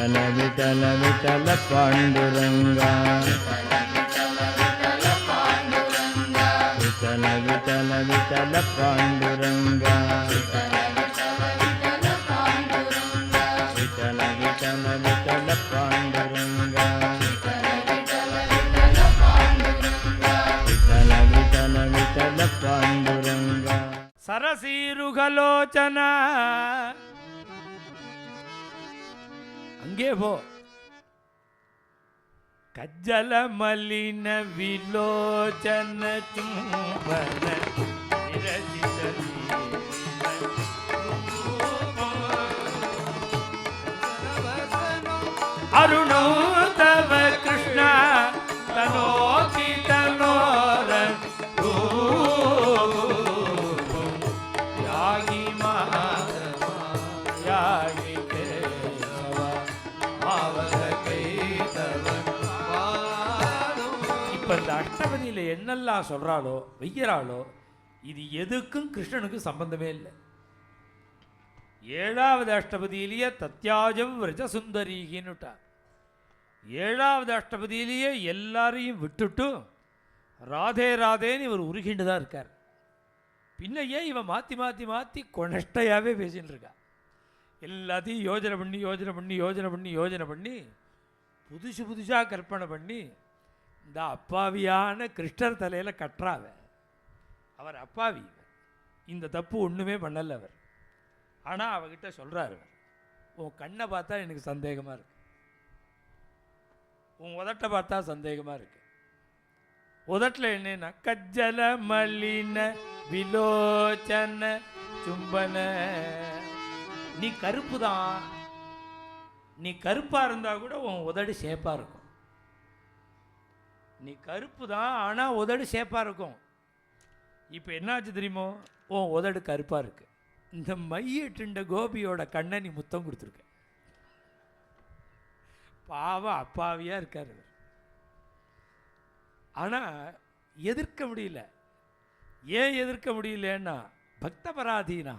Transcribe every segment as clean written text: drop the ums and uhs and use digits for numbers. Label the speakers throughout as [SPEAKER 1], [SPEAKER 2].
[SPEAKER 1] विठल विठल विठल पांडुरंगा विठल विठल विठल पांडुरंगा विठल विठल विठल पांडुरंगा विठल विठल विठल पांडुरंगा सरसीरुगलोचन अंगे वो कज्जल मलिन विलोचन चुंबन अरुणो तव कृष्ण तनो की तनोर यागी माधव यागी இந்த அஷ்டபதியில் என்னெல்லாம் சொல்கிறாளோ வெய்யறாளோ இது எதுக்கும் கிருஷ்ணனுக்கு சம்பந்தமே இல்லை. 7வது அஷ்டபதியிலேயே தத்யாஜம் விரஜ சுந்தரிகின்னுட்டார். 7வது அஷ்டபதியிலேயே எல்லாரையும் விட்டுட்டு ராதே ராதேன்னு இவர் உருகிண்டு தான் இருக்கார். பின்ன ஏன் இவன் மாற்றி மாற்றி மாற்றி கொனஷ்டையாகவே பேசின்னு இருக்கா. எல்லாத்தையும் யோஜனை பண்ணி யோஜனை பண்ணி யோஜனை பண்ணி யோஜனை பண்ணி புதுசு புதுசாக கற்பனை பண்ணி இந்த அப்பாவியான கிருஷ்ணர் தலையில் கட்டுறாவ. அவர் அப்பாவி, இந்த தப்பு ஒன்றுமே பண்ணலை அவர். ஆனால் அவகிட்ட சொல்கிறார், உன் கண்ணை பார்த்தா எனக்கு சந்தேகமாக இருக்கு, உன் உதட்டை பார்த்தா சந்தேகமாக இருக்கு. உதட்டில் என்னன்னா கஜ்ஜல மலின விலோச்சன சும்பன. நீ கருப்பு தான், நீ கருப்பாக இருந்தால் கூட உன் உதடு சேப்பாக இருக்கும். நீ கருப்பு தான், ஆனால் உதடு சேப்பாக இருக்கும். இப்போ என்னாச்சு தெரியுமோ, உன் உதடு கருப்பாக இருக்கு. இந்த மையிட்டுண்ட கோபியோட கண்ணை நீ முத்தம் கொடுத்துருக்க. பாவம் அப்பாவியாக இருக்கார். ஆனால் எதிர்க்க முடியல. ஏன் எதிர்க்க முடியலன்னா பக்த பராதீனா,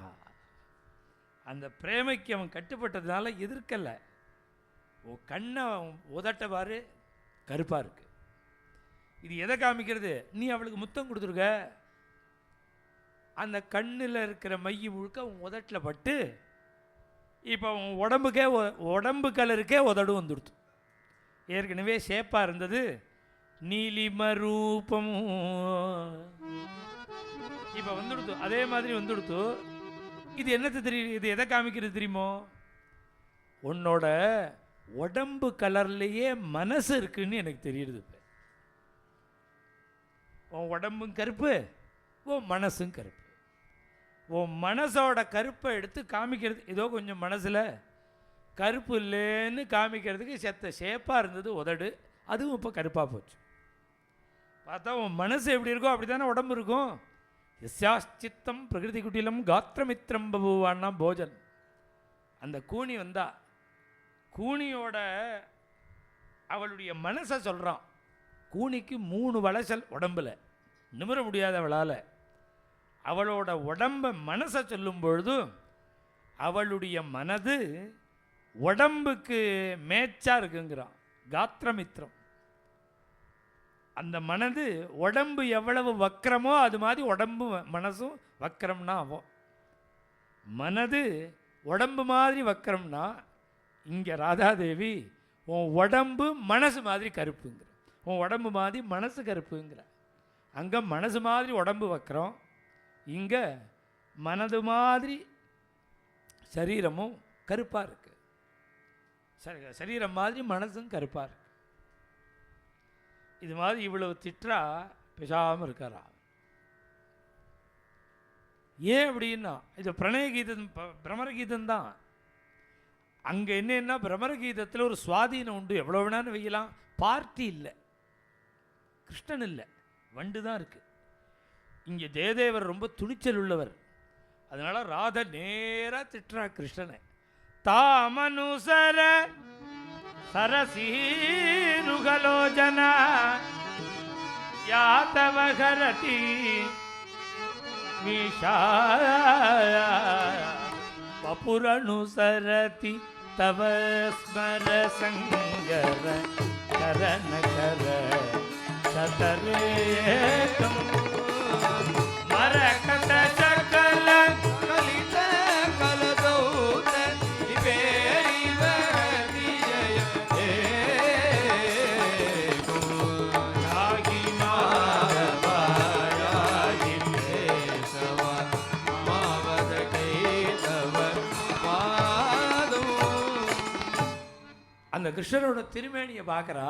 [SPEAKER 1] அந்த பிரேமைக்கு அவன் கட்டுப்பட்டதுனால எதிர்க்கலை. உன் கண்ணை உதட்ட பாரு கருப்பாக இருக்கு. இது எதை காமிக்கிறது? நீ அவளுக்கு முத்தம் கொடுத்துருக்க, அந்த கண்ணில் இருக்கிற மைய முழுக்க உன் உதட்டில் பட்டு இப்போ உன் உடம்பு கலருக்கே உதடு வந்துடுத்து. ஏற்கனவே ஷேப்பாக இருந்தது நீலிம ரூபம், இப்போ வந்துடுத்து, அதே மாதிரி வந்துடுத்து. இது என்னது தெரியும்? இது எதை காமிக்கிறது தெரியுமோ? உன்னோட உடம்பு கலர்லேயே மனசு இருக்குன்னு எனக்கு தெரியுது. உன் உடம்பும் கருப்பு, உன் மனசும் கருப்பு. உன் மனசோட கருப்பை எடுத்து காமிக்கிறது, ஏதோ கொஞ்சம் மனசில் கருப்பு இல்லைன்னு காமிக்கிறதுக்கு செத்த ஷேப்பாக இருந்தது உதடு, அதுவும் இப்போ கருப்பாக போச்சு. பார்த்தா உன் மனசு எப்படி இருக்கோ அப்படி தானே உடம்பு இருக்கும். எஸ்யாச்சித்தம் பிரகிருதி குட்டிலம் காத்திரமித்திரம் பபுவான்னா போஜன். அந்த கூனி வந்தா, கூனியோட அவளுடைய மனசை சொல்கிறான். கூனிக்கு 3 வளைச்சல் உடம்பில், நிமிர முடியாத அவளால். அவளோட உடம்பை மனசை சொல்லும் பொழுது அவளுடைய மனது உடம்புக்கு மேட்சாக இருக்குங்கிறான். காத்திரமித்திரம். அந்த மனது உடம்பு எவ்வளவு வக்கரமோ அது மாதிரி உடம்பு மனசும் வக்கரம்னா ஆகும். மனது உடம்பு மாதிரி வக்கரம்னா இங்கே ராதாதேவி உன் உடம்பு மனசு மாதிரி கருப்புங்கிற, உன் உடம்பு மாதிரி மனசு கருப்புங்கிற. அங்கே மனசு மாதிரி உடம்பு வக்கரம், இங்கே மனது மாதிரி சரீரமும் கருப்பாக இருக்குது. சரீரம் மாதிரி மனசும் கருப்பாக இருக்கு. இது மாதிரி இவ்வளவு திட்டா பேசாமல் இருக்காரா? ஏன் அப்படின்னா இது பிரணய கீதம், பிரமரகீதம் தான். அங்கே என்னன்னா பிரமரகீதத்தில் ஒரு சுவாதீனம் உண்டு, எவ்வளோ வேணாலும் வையலாம். பார்ட்டி இல்லை, கிருஷ்ணன் இல்லை, வண்டு தான் இருக்குது. இங்கே ஜெயதேவர் ரொம்ப துணிச்சல் உள்ளவர், அதனால ராதா நேராக திட்டுறா கிருஷ்ணனை. தாமனுசர சரசீருகலோஜன யாதவகரதி மீஷா வபுரனுசரதி தவ ஸ்மர சங்கர கரண கர சதரேகம் மரகத சகல கலித கலதௌத விபேரிவ விஜய தேகு யாகி மாதவாயாகி மேசவா மாவத கேதவ பாதோ. அந்த கிருஷ்ணரோட திருமேனியை பார்க்குறா.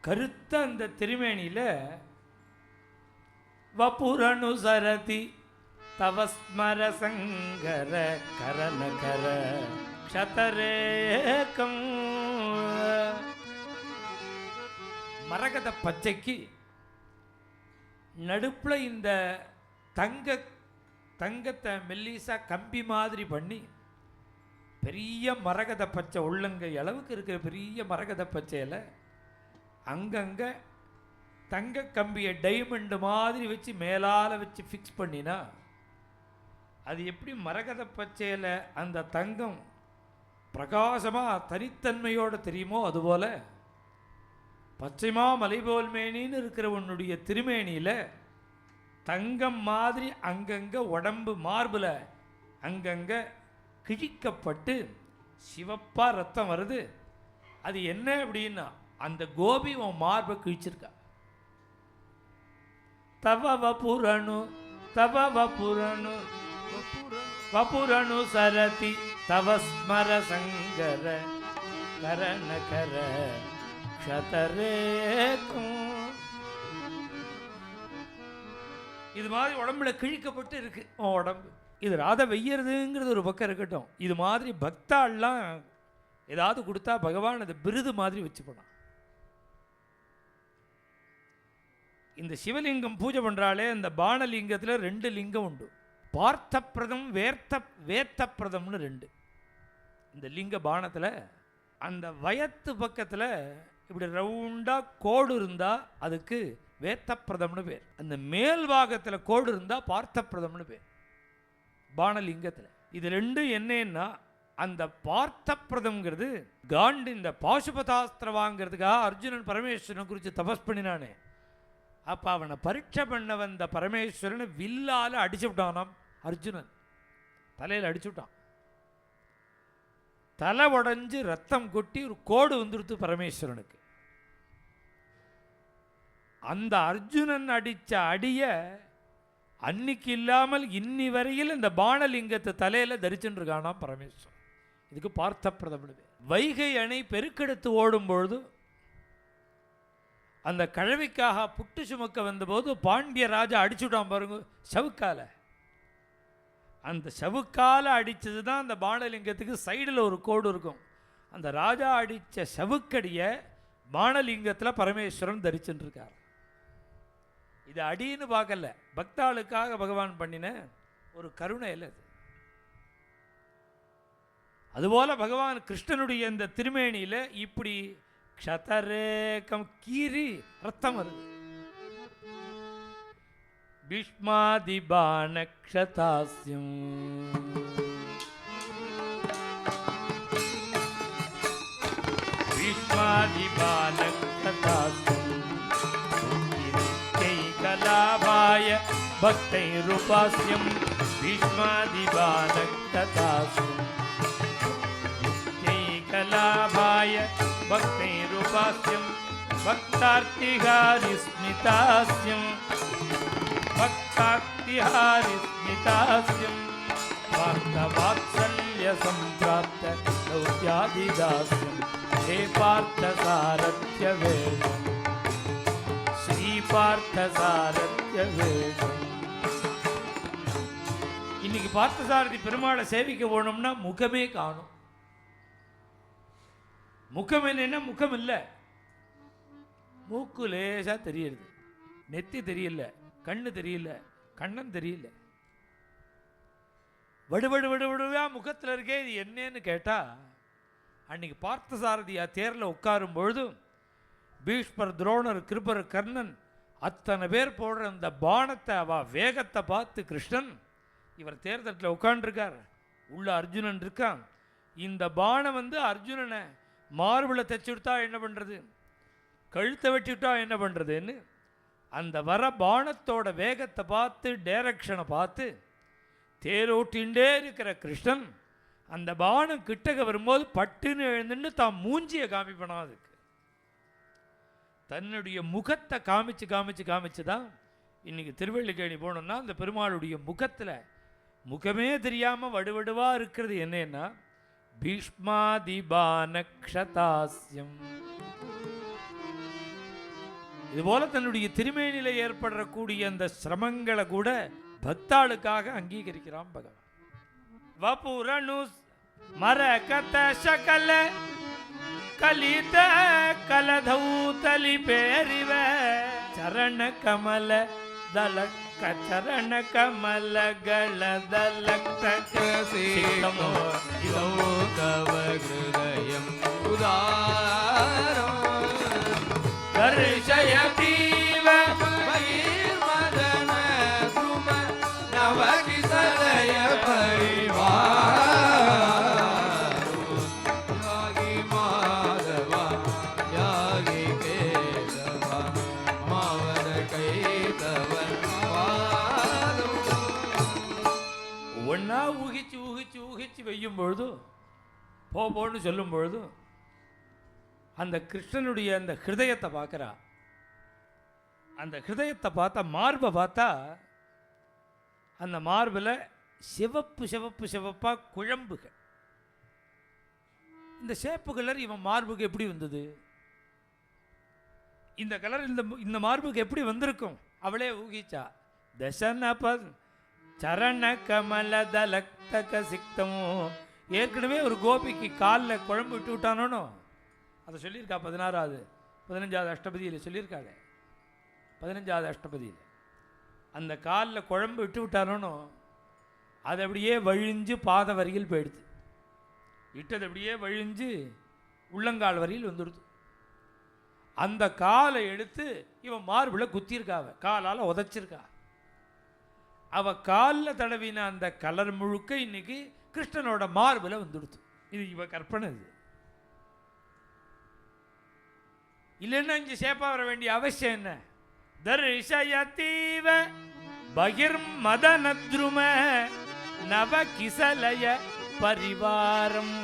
[SPEAKER 1] கருத்த அந்த திருமேனியில் வபுரனுசரதி தவஸ்மர சங்கர கரண கர க்ஷதரேகம். மரகத பச்சைக்கு நடுப்புல இந்த தங்கத்தை மெல்லிசா கம்பி மாதிரி பண்ணி பெரிய மரகத பச்சை உள்ளங்கை அளவுக்கு இருக்கிற பெரிய மரகத பச்சையில் அங்கங்கே தங்க கம்பியை டைமண்டு மாதிரி வச்சு மேலால் வச்சு ஃபிக்ஸ் பண்ணினா அது எப்படி மரகத பச்சையில் அந்த தங்கம் பிரகாசமாக தனித்தன்மையோடு தெரியுமோ அதுபோல் பச்சைமா மலைபோல் மேனின்னு இருக்கிற உன்னுடைய திருமேனியில் தங்கம் மாதிரி அங்கங்கே உடம்பு மார்பில் அங்கங்கே கிழிக்கப்பட்டு சிவப்பாக ரத்தம் வருது. அது என்ன அப்படின்னா அந்த கோபி உன் மார்பை கிழிச்சிருக்கா. தவ வபுரனு தவ வபுரனு வபுரனு சரதி தவ ஸ்மர சங்கர கரண கர க்ஷதரேகம். இது மாதிரி உடம்புல கிழிக்கப்பட்டு இருக்கு உன் உடம்பு. இது ராதை வெய்யறதுங்கிறது ஒரு பக்கம் இருக்கட்டும், இது மாதிரி பக்தாள்லாம் ஏதாவது கொடுத்தா பகவான் அது விருது மாதிரி வச்சு போனான். இந்த சிவலிங்கம் பூஜை பண்ணுறாலே இந்த பானலிங்கத்தில் 2 லிங்கம் உண்டு. பார்த்தப்பிரதம் வேத்தப்பிரதம்னு 2. இந்த லிங்க பானத்தில் அந்த வயத்து பக்கத்தில் இப்படி ரவுண்டாக கோடு இருந்தால் அதுக்கு வேத்தப்பிரதம்னு பேர். அந்த மேல் பாகத்தில் கோடு இருந்தால் பார்த்தப்பிரதம்னு பேர் பானலிங்கத்தில். இது 2 என்னன்னா அந்த பார்த்தப்பிரதம்ங்கிறது காண்டு இந்த பாசுபதாஸ்திரம் வாங்கிறதுக்காக அர்ஜுனன் பரமேஸ்வரனை குறித்து தபஸ் பண்ணினானே. அப்போ அவனை பரீட்சை பண்ண வந்த பரமேஸ்வரனை வில்லால் அடிச்சு விட்டானாம். அர்ஜுனன் தலையில் அடிச்சு விட்டான். தலை உடஞ்சி ரத்தம் கொட்டி ஒரு கோடு வந்துடுத்து பரமேஸ்வரனுக்கு. அந்த அர்ஜுனன் அடித்த அடிய அன்னைக்கு இல்லாமல் இன்னி வரையில் இந்த பானலிங்கத்தை தலையில் தரிச்சுட்டு இருக்கானாம் பரமேஸ்வரன். இதுக்கு பார்த்தப்பிரதம். வைகை அணை பெருக்கெடுத்து ஓடும்பொழுது அந்த கழவிக்காக புட்டு சுமக்க வந்தபோது பாண்டிய ராஜா அடிச்சுட்டான் பாருங்க சவுக்கால. அந்த சவுக்கால அடித்தது தான் அந்த பானலிங்கத்துக்கு சைடில் ஒரு கோடு இருக்கும். அந்த ராஜா அடித்த சவுக்கடியை பானலிங்கத்தில் பரமேஸ்வரன் தரிச்சுட்டு இருக்கார். இது அடின்னு பார்க்கல, பக்தாளுக்காக பகவான் பண்ணின ஒரு கருணை இல்லை அது. அதுபோல பகவான் கிருஷ்ணனுடைய இந்த திருமேனியில் இப்படி க்ஷதரேகம் கீறி ரத்தம் வருது. பீஷ்மாதிபான க்ஷதாஸ்யம் பீஷ்மாதிபான க்ஷதாஸ்யம் கைகலாபாய பக்தைருபாஸ்யம் பீஷ்மாதிபான க்ஷதாஸ்யம் கைகலாபாய பக்தைருபாஸ்யம் பக்தார்த்திஹாரிஸ்மிதாஸ்யம் பக்தார்த்திஹாரிஸ்மிதாஸ்யம் பார்த்தவாத்சல்ய சம்பிராப்த லௌக்யாதிதாஸ்யம் ஹே பார்த்தசாரத்ய வேதம் ஸ்ரீ பார்த்தசாரத்ய வேதம். இன்னைக்கு பார்த்தசாரதி பெருமாளை சேவிக்க போனோம்னா முகமே காணும். முகம் இல்லைன்னா முகம் இல்லை, மூக்கு லேசாக தெரியுது, நெத்தி தெரியல, கண்ணு தெரியல, கண்ணன் தெரியல, வடுவடு வடுவடுவா முகத்தில் இருக்கே. இது என்னன்னு கேட்டால் அன்னைக்கு பார்த்தசாரதியா தேரில் உட்காரும் பொழுது பீஷ்மர், துரோணர், கிருபர், கர்ணன் அத்தனை பேர் போடுற அந்த பானத்தை வேகத்தை பார்த்து கிருஷ்ணன் இவர் தேர்தட்டில் உட்காண்டிருக்கார். உள்ள அர்ஜுனன் இருக்கான். இந்த பானம் அர்ஜுனனை மார்பில் தைச்சுட்டா என்ன பண்ணுறது, கழுத்தை வெட்டிவிட்டா என்ன பண்ணுறதுன்னு அந்த வர பானத்தோட வேகத்தை பார்த்து டைரக்ஷனை பார்த்து தேரோட்டின்ண்டே இருக்கிற கிருஷ்ணன் அந்த பானம் கிட்டக்க வரும்போது பட்டுன்னு எழுந்துன்னு தான் மூஞ்சியை காமிப்பனா. அதுக்கு தன்னுடைய முகத்தை காமிச்சு காமிச்சு காமிச்சு தான் இன்றைக்கி திருவள்ளிக்கேணி போனோம்னா அந்த பெருமாளுடைய முகத்தில் முகமே தெரியாமல் வடுவடுவாக இருக்கிறது என்னன்னா பீஷ்மாதிபானக்ஷதாஸ்யம். இதுபோல தன்னுடைய திருமேனியில் ஏற்படக்கூடிய அந்த சிரமங்களை கூட பக்தாளுக்காக அங்கீகரிக்கிறான் பகவான். வபுரணு மரகத சகல கலித கலதௌதலி பேரிவ சரண கமல ದಲಕ್ಕ ಚರಣ ಕಮಲಗಳದಲಕ್ಕಮೋ
[SPEAKER 2] ತವ ಹೃದಯಂ ಉದಾರೋ
[SPEAKER 1] ದರ್ಶಯ ದೀವ
[SPEAKER 2] ಮದನ ಧ್ರುವ ನವಕಿಸಲಯ ಪರಿವಾರೋ ಯಾಗಿ ಮಾಧವ ಯಾಗಿ ಕೇಶವ ಮಾವನ ಕೈತವ
[SPEAKER 1] ஒன்றா ஊகிச்சு ஊகிச்சு ஊகிச்சு வையும் பொழுது போன்னு சொல்லும் பொழுது அந்த கிருஷ்ணனுடைய அந்த ஹிருதயத்தை பார்க்குறா. அந்த ஹிருதயத்தை பார்த்தா மார்பை பார்த்தா அந்த மார்பில் சிவப்பு சிவப்பு சிவப்பாக குழம்புகள். இந்த சேப்பு கலர் இவன் மார்புக்கு எப்படி வந்தது, இந்த கலர் இந்த மார்புக்கு எப்படி வந்திருக்கும் அவளே ஊகிச்சா. தசனப சரண கமல தலக்தக சிக்தமோ. ஏற்கனவே ஒரு கோபிக்கு காலில் குழம்பு விட்டு விட்டானோ அதை சொல்லியிருக்கா 16வது 15வது அஷ்டபதியில் சொல்லியிருக்காளே. 15வது அஷ்டபதியில் அந்த காலில் குழம்பு விட்டு விட்டானோ அது அப்படியே வழிஞ்சு பாத வரியில் போயிடுது. இட்டது அப்படியே வழிஞ்சு உள்ளங்கால் வரியில் வந்துடுது. அந்த காலை எடுத்து இவன் மார்பில் குத்திருக்காவ, காலால் உதச்சிருக்கா. அவ காலில் தடவின அந்த கலர் முழுக்க இன்னைக்கு கிருஷ்ணனோட மார்பில் வந்துடுது. இது இவ கற்பனை. இது இல்லைன்னா இங்கே சேப்பா வர வேண்டிய அவசியம் என்ன? தர்ஷயதீவ பகிர் மதனத்ரும நவ கிசலய பரிவாரம்.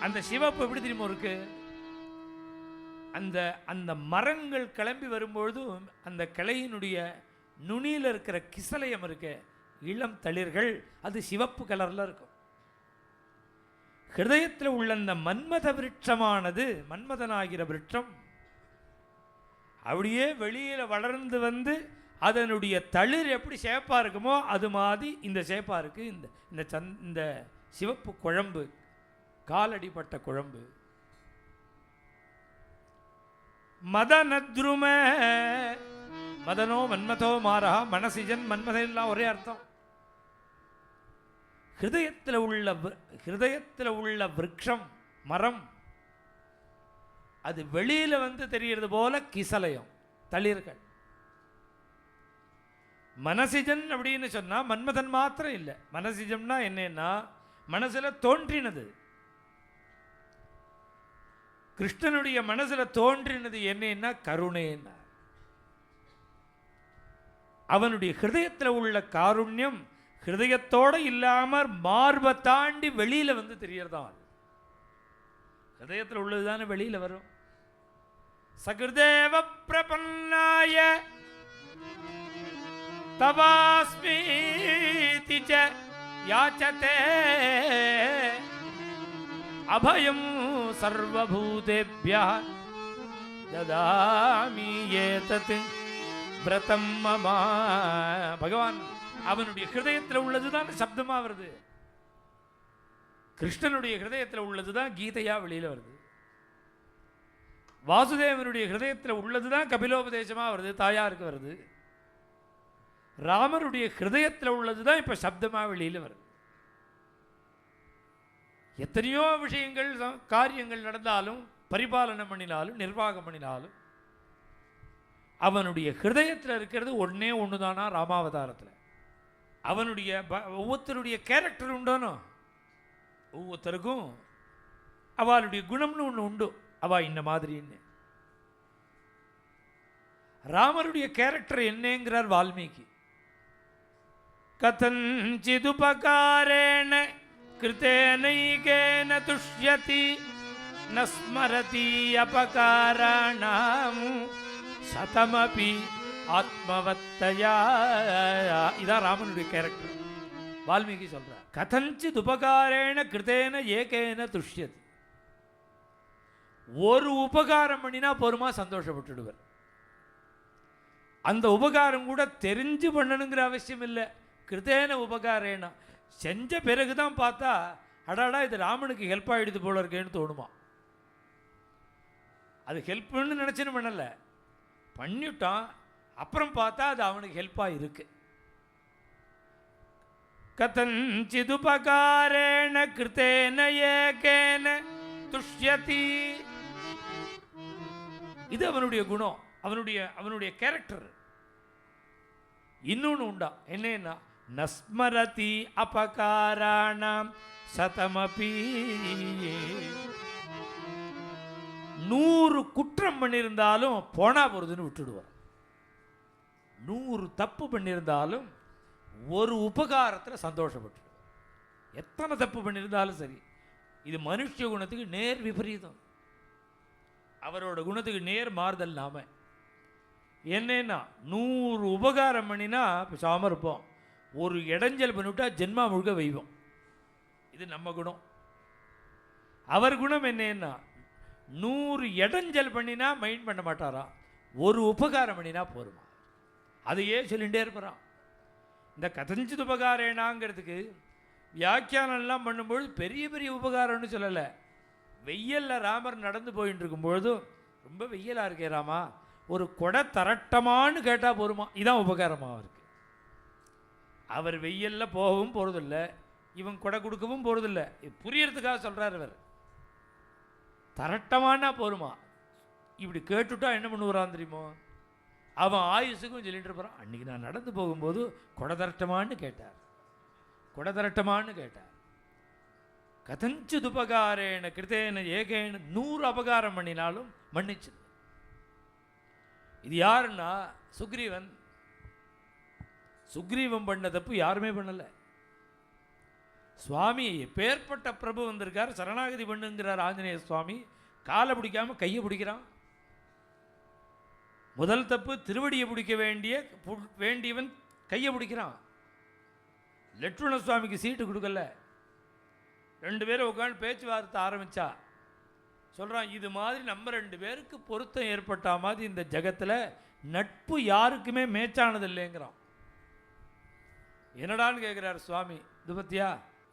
[SPEAKER 1] அந்த சிவப்பு எப்படி தெரியுமா இருக்கு? அந்த அந்த மரங்கள் கிளம்பி வரும்பொழுது அந்த கிளையினுடைய நுனியில் இருக்கிற கிசலயம் இருக்கு, இளம் தளிர்கள், அது சிவப்பு கலரில் இருக்கும். ஹிருதயத்தில் உள்ள அந்த மன்மத விருட்சமானது, மன்மதனாகிற விருட்சம் அப்படியே வெளியில் வளர்ந்து வந்து அதனுடைய தளிர் எப்படி சேப்பா இருக்குமோ அது மாதிரி இந்த சேப்பா இருக்கு. இந்த சிவப்பு குழம்பு, காலடிப்பட்ட குழம்பு. மதனத்ரும, மதனோ மன்மதோ மாறா, மனசிஜன் மன்மதெல்லாம் ஒரே அர்த்தம். ஹிருதயத்தில் உள்ள விருட்சம், மரம், அது வெளியில வந்து தெரிகிறது போல கிசலயம், தளிர்கள். மனசிஜன் அப்படின்னு சொன்னா மன்மதன் மாத்திரம் இல்லை. மனசிஜம்னா என்னன்னா மனசுல தோன்றினது. கிருஷ்ணனுடைய மனசுல தோன்றினது என்னன்னா கருணேன்னா. அவனுடைய ஹிருதயத்தில் உள்ள காருண்யம் ஹிருதயத்தோடு இல்லாமல் மார்பை தாண்டி வெளியில வந்து தெரியறதான். ஹிருதயத்தில் உள்ளதுதானே வெளியில வரும். சகிருதேவ பிரபன்னாய தவாஸ்மீதி ச யாச்சதே அபயம் சர்வபூதேப்யः ததாமி ஏதத் பிரதம் மமா. பகவான் அவனுடைய ஹிருதயத்தில் உள்ளதுதான் சப்தமா வருது. கிருஷ்ணனுடைய ஹிருதயத்தில் உள்ளதுதான் கீதையா வெளியில வருது. வாசுதேவனுடைய ஹிருதயத்தில் உள்ளதுதான் கபிலோபதேசமா வருது, தாயாருக்கு வருது. ராமருடைய ஹிருதயத்தில் உள்ளதுதான் இப்ப சப்தமா வெளியில வருது. எத்தனையோ விஷயங்கள் காரியங்கள் நடந்தாலும், பரிபாலனம் பண்ணினாலும், நிர்வாகம் பண்ணினாலும் அவனுடைய ஹிருதயத்தில் இருக்கிறது ஒன்னே ஒண்ணுதானா ராமாவதாரத்தில். அவனுடைய ஒவ்வொருத்தருடைய கேரக்டர் உண்டானோ. ஒவ்வொருத்தருக்கும் அவளுடைய குணம்னு ஒன்று உண்டு, அவ இந்த மாதிரின்னு. ராமருடைய கேரக்டர் என்னங்கிறார் வால்மீகி. கதஞ்சிதுபகாரேண கிருதேனைகேன துஷ்யதி நஸ்மரதி அபகாராணாம் சதமபி ஆத்மவத்தயா. இதான் ராமனுடைய கேரக்டர். வால்மீகி சொல்றார், கதஞ்சித் உபகாரேண கிருதேன ஏகேன துஷ்யதி. ஒரு உபகாரம் பண்ணினா பொறுமா சந்தோஷப்பட்டுடுவர். அந்த உபகாரம் கூட தெரிஞ்சு பண்ணணுங்கிற அவசியம் இல்லை. கிருதேன உபகாரேனா, செஞ்ச பிறகுதான் பார்த்தா அடாடா இது ராமனுக்கு ஹெல்ப் ஆகிடுது போல இருக்கேன்னு தோணுமா. அது ஹெல்ப்னு நினச்சின்னு பண்ணலை, பண்ணிவிட்டான், அப்புறம் பார்த்தா அது அவனுக்கு ஹெல்ப்பாக இருக்கு. கதஞ்சிதுபகாரேண கிருதேன ஏகேன துஷ்யதி. இது அவனுடைய குணம், அவனுடைய கேரக்டர். இன்னொன்று உண்டா, என்னன்னா நஸ்மரதி அபகாராணாம் சதமபி. 100 குற்றம் பண்ணியிருந்தாலும் போனா போறதுன்னு விட்டுடுவார். 100 தப்பு பண்ணியிருந்தாலும் ஒரு உபகாரத்தில் சந்தோஷப்பட்டு. எத்தனை தப்பு பண்ணியிருந்தாலும் சரி, இது மனுஷ குணத்துக்கு நேர் விபரீதம். அவரோட குணத்துக்கு நேர் மாறுதல் நாம. என்னன்னா 100 உபகாரம் பண்ணினா பேசாமல் இருப்போம், ஒரு இடைஞ்சல் பண்ணிவிட்டா ஜென்மா முழுக்க வைவோம். இது நம்ம குணம். அவர் குணம் என்னன்னா 100 இடைஞ்சல் பண்ணினா மைண்ட் பண்ண மாட்டாரா, ஒரு உபகாரம் பண்ணினா போருமா. அதையே சொல்லிகிட்டே இருப்பாரான். இந்த கதஞ்சித் உபகாரேனாங்கிறதுக்கு வியாக்கியானம்லாம் பண்ணும்பொழுது பெரிய பெரிய உபகாரம்னு சொல்லலை. வெயிலில் ராமர் நடந்து போயின்னு இருக்கும்பொழுதும் ரொம்ப வெயிலாக இருக்கே ராமா, ஒரு கொடை தரட்டமான்னு கேட்டால் போருமா, இதான் உபகாரமாக இருக்குது. அவர் வெயிலில் போகவும் போகிறதில்ல, இவன் கொடை கொடுக்கவும் போகிறதில்ல. புரியறதுக்காக சொல்கிறார் அவர். தரட்டமானா போருமா, இப்படி கேட்டுட்டா என்ன பண்ணுவான் தெரியுமோ, அவன் ஆயுசுக்கும் சொல்லிட்டு இருப்பான், அன்றைக்கி நான் நடந்து போகும்போது கொடை தரட்டமான்னு கேட்டார், கொடை தரட்டமான்னு கேட்டார். கதஞ்சித் உபகாரேன கிருதேன ஏகேன 100 அபகாரம் பண்ணினாலும் மன்னிச்சு. இது யாருன்னா சுக்ரீவன். சுக்ரீவன் பண்ண தப்பு யாருமே பண்ணலை. சுவாமி பேர்பட்ட பிரபு வந்திருக்கார், சரணாகதி பண்ணுங்கிறார் ஆஞ்சநேய சுவாமி, காலை பிடிக்காம கையை பிடிக்கிறான். முதல் தப்பு, திருவடியை பிடிக்க வேண்டியவன் கையை பிடிக்கிறான். லட்சுமண சுவாமிக்கு சீட்டு கொடுக்கல. 2 பேரும் உட்காந்து பேச்சுவார்த்தை ஆரம்பித்தா சொல்கிறான், இது மாதிரி நம்ம 2 பேருக்கு பொருத்தம் ஏற்பட்ட மாதிரி இந்த ஜகத்தில் நட்பு யாருக்குமே மேய்ச்சானது இல்லைங்கிறான். என்னடான்னு கேட்குறாரு சுவாமி. இது பத்தியா,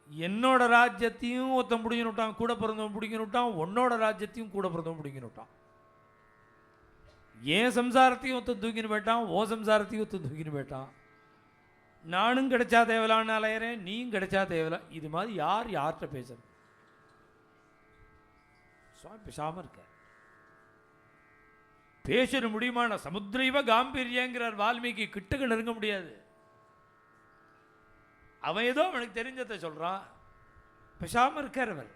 [SPEAKER 1] என்னோட ராஜ்யத்தையும் ஒருத்தன் பிடிக்கணும் விட்டான், கூட பிறந்தவன் பிடிக்கணும் விட்டான், உன்னோட ராஜ்யத்தையும் கூட பிறந்தவன் பிடிக்கணும் விட்டான். ஏன் சம்சாரத்தையும் ஒருத்தன் தூக்கின்னு போயிட்டான், ஓ சம்சாரத்தையும் ஒருத்தன் தூக்கின்னு போயிட்டான். நானும் கிடைச்சா தேவலான்னு அலையிறேன், நீயும் கிடைச்சா தேவலா. இது மாதிரி யார்கிட்ட பேசுறது? சுவாமி பேசாமல் இருக்க. பேச முடியுமான சமுத்திரைவ காம்பீரியங்கிறார் வால்மீகி. கிட்டக்கு நெருங்க முடியாது. அவன் ஏதோ அவனுக்கு தெரிஞ்சதை சொல்றான், பேசாமல் இருக்கார் அவர்.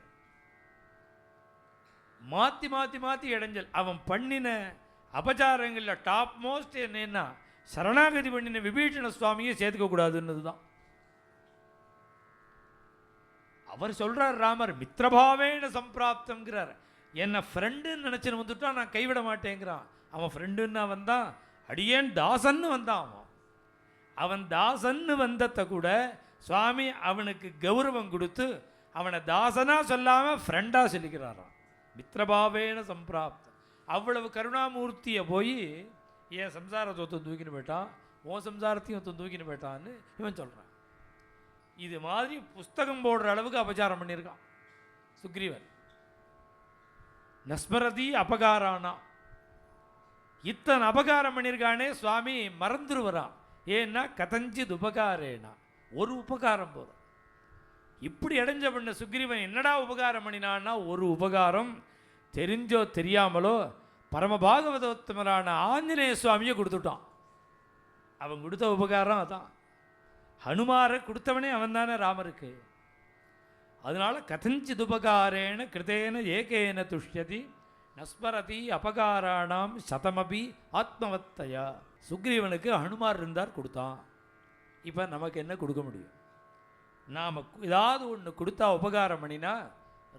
[SPEAKER 1] மாற்றி மாற்றி மாற்றி இடைஞ்சல். அவன் பண்ணின அபச்சாரங்களில் டாப் மோஸ்ட் என்னன்னா சரணாகதி பண்ணின விபீஷண சுவாமியை சேர்த்துக்க கூடாதுன்னு தான் அவர் சொல்றார். ராமர் மித்திரபாவேன சம்பிராப்தம்ங்கிறார். என்னை ஃப்ரெண்டுன்னு நினச்சின்னு வந்துட்டா நான் கைவிட மாட்டேங்கிறான். அவன் ஃப்ரெண்டுன்னா வந்தான், அடியேன் தாசன்னு வந்தான். அவன் தாசன்னு வந்ததை கூட சுவாமி அவனுக்கு கௌரவம் கொடுத்து அவனை தாசனா சொல்லாமல் ஃப்ரெண்டாக சொல்லிக்கிறாராம். மித்திரபாவேன சம்பிராப்தம். அவ்வளவு கருணாமூர்த்தியை போய் என் சம்சாரத்தை ஒருத்தன் தூக்கின்னு போயிட்டான், உன் சம்சாரத்தையும் ஒருத்தன் தூக்கின்னு போயிட்டான்னு இவன் சொல்கிறான். இது மாதிரி புஸ்தகம் போடுற அளவுக்கு அபச்சாரம் பண்ணியிருக்கான் சுக்ரீவன். நஸ்மரதி அபகாரானா, இத்தனை அபகாரம் பண்ணியிருக்கானே சுவாமி மறந்துடுவரான். ஏன்னா கதஞ்சித் உபகாரேனா, ஒரு உபகாரம் போதும். இப்படி இடைஞ்ச பண்ண சுக்ரீவன் என்னடா உபகாரம் பண்ணினான்னா, ஒரு உபகாரம் தெரிஞ்சோ தெரியாமலோ பரமபாகவதோத்தமரான ஆஞ்சநேய சுவாமியை கொடுத்துட்டான். அவன் கொடுத்த உபகாரம் அதான். ஹனுமாரை கொடுத்தவனே அவன் தானே ராமருக்கு. அதனால கதஞ்சிதுபகாரேன கிருதேன ஏகேன துஷ்யதி நஸ்மரதி அபகாராணாம் சதமபி ஆத்மவத்தையா. சுக்ரீவனுக்கு ஹனுமார் இருந்தார், கொடுத்தான். இப்போ நமக்கு என்ன கொடுக்க முடியும்? நாம் ஏதாவது ஒன்று கொடுத்தா உபகாரம் பண்ணினா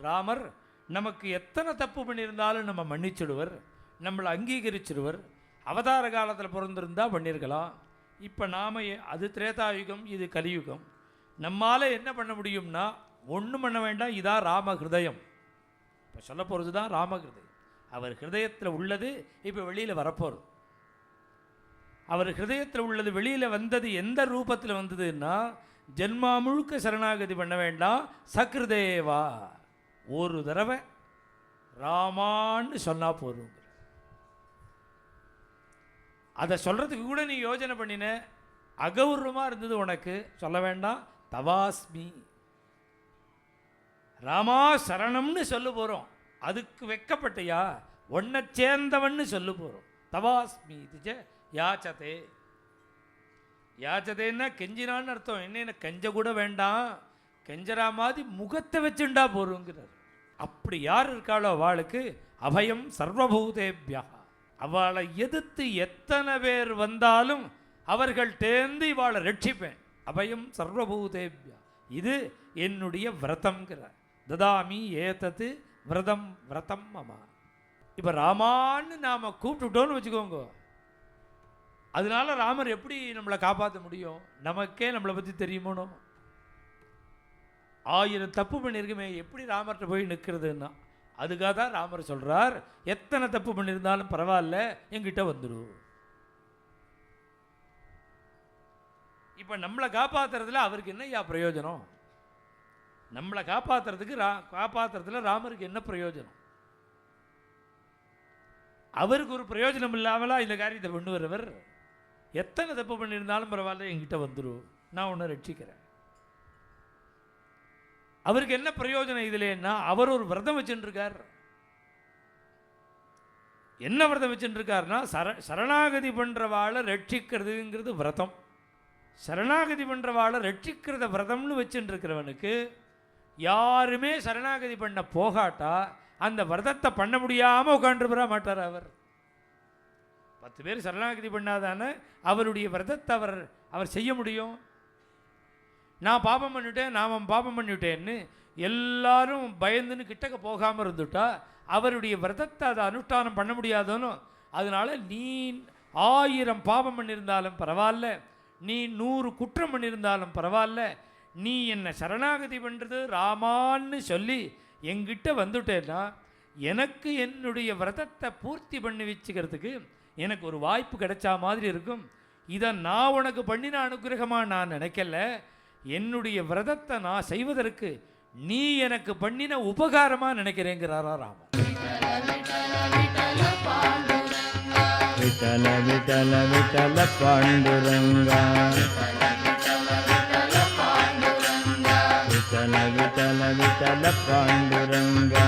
[SPEAKER 1] ராமர் நமக்கு எத்தனை தப்பு பண்ணியிருந்தாலும் நம்ம மன்னிச்சிடுவர், நம்மளை அங்கீகரிச்சிடுவர். அவதார காலத்தில் பிறந்திருந்தா பண்ணியிருக்கலாம். இப்போ நாம் அது திரேதாயுகம், இது கலியுகம். நம்மால் என்ன பண்ண முடியும்னா ஒன்றும் பண்ண வேண்டாம். இதான் ராம ஹிருதயம். இப்போ சொல்ல போகிறது தான் ராம ஹிருதயம். அவர் ஹிருதயத்தில் உள்ளது இப்போ வெளியில் வரப்போகிறது. அவர் ஹிருதயத்தில் உள்ளது வெளியில் வந்தது எந்த ரூபத்தில் வந்ததுன்னா, ஜென்மா முழுக்க சரணாகதி பண்ண வேண்டாம், சக்ருதேவா ஒரு தடவை ராமான்னு சொன்னால் போதும். அதை சொல்கிறதுக்கு கூட நீ யோஜனை பண்ணின, அகௌரவமாக இருந்தது உனக்கு, சொல்ல வேண்டாம். தவாஸ்மி ராமா சரணம்னு சொல்ல போகிறோம். அதுக்கு வெக்கப்பட்டியா? ஒன்றை சேர்ந்தவன்னு சொல்ல போகிறோம். தவாஸ்மி திஜ யாச்சதே. யாச்சதேன்னா கெஞ்சினான்னு அர்த்தம். என்ன கெஞ்ச கூட வேண்டாம், கெஞ்சரா மாதிரி முகத்தை வச்சுண்டா போகிறோங்கிறார். அப்படி யார் இருக்காளோ அவளுக்கு அபயம் சர்வபூதேபியா. அவளை எதிர்த்து எத்தனை பேர் வந்தாலும் அவர்கள் தேர்ந்து இவாளை ரட்சிப்பேன். அபயம் சர்வபூதேபியா. இது என்னுடைய விரதம்ங்கிறார். ததாமி ஏதத்து விரதம் விரதம் அம்மா. இப்போ ராமான்னு நாம் கூப்பிட்டுட்டோன்னு வச்சுக்கோங்க, அதனால ராமர் எப்படி நம்மளை காப்பாற்ற முடியும்? நமக்கே நம்மளை பற்றி தெரியுமோனோ. 1000 தப்பு பண்ணியிருக்குமே, எப்படி ராமர்கிட்ட போய் நிற்கிறதுன்னா அதுக்காக தான் ராமர் சொல்கிறார், எத்தனை தப்பு பண்ணியிருந்தாலும் பரவாயில்ல, என்கிட்ட வந்துடும். இப்போ நம்மளை காப்பாற்றுறதுல அவருக்கு என்ன பிரயோஜனம்? நம்மளை காப்பாற்றுறதுல ராமருக்கு என்ன பிரயோஜனம்? அவருக்கு ஒரு பிரயோஜனம் இல்லாமலா இந்த காரியத்தை பண்ணுறவர்? எத்தனை தப்பு பண்ணியிருந்தாலும் பரவாயில்ல, என்கிட்ட வந்துடும், நான் உன்னை ரட்சிக்கிறேன். அவருக்கு என்ன பிரயோஜனம் இதுலன்னா, அவர் ஒரு விரதம் வச்சுருக்கார். என்ன விரதம் வச்சுருக்காருன்னா, சரணாகதி பண்ணுறவாளை ரட்சிக்கிறதுங்கிறது விரதம். சரணாகதி பண்ணுறவாளை ரட்சிக்கிறத விரதம்னு வச்சுருக்கிறவனுக்கு யாருமே சரணாகதி பண்ண போகாட்டா அந்த விரதத்தை பண்ண முடியாமல் உட்காந்துருப்பா மாட்டார். அவர் 10 பேர் சரணாகதி பண்ணாதானே அவருடைய விரதத்தை அவர் செய்ய முடியும். நான் பாபம் பண்ணிவிட்டேன், நான் பாபம் பண்ணிவிட்டேன்னு எல்லாரும் பயந்துன்னு கிட்டக்க போகாமல் இருந்துட்டா அவருடைய விரதத்தை அதை அனுஷ்டானம் பண்ண முடியாதோன்னு. அதனால் நீ 1000 பாபம் பண்ணியிருந்தாலும் பரவாயில்ல, நீ 100 குற்றம் பண்ணியிருந்தாலும் பரவாயில்ல, நீ என்னை சரணாகதி பண்ணுறது ராமான்னு சொல்லி என்கிட்ட வந்துட்டேன்னா எனக்கு என்னுடைய விரதத்தை பூர்த்தி பண்ணி வச்சுக்கிறதுக்கு எனக்கு ஒரு வாய்ப்பு கிடைச்சா மாதிரி இருக்கும். இதை நான் உனக்கு பண்ணின அனுகிரகமாக நான் நினைக்கல, என்னுடைய விரதத்தை நான் செய்வதற்கு நீ எனக்கு பண்ணின உபகாரமாக நினைக்கிறேங்கிறாரா ராமன்.
[SPEAKER 3] விட்டல விட்டல விட்டல பாண்டுரங்கா, விட்டல விட்டல விட்டல பாண்டுரங்கா.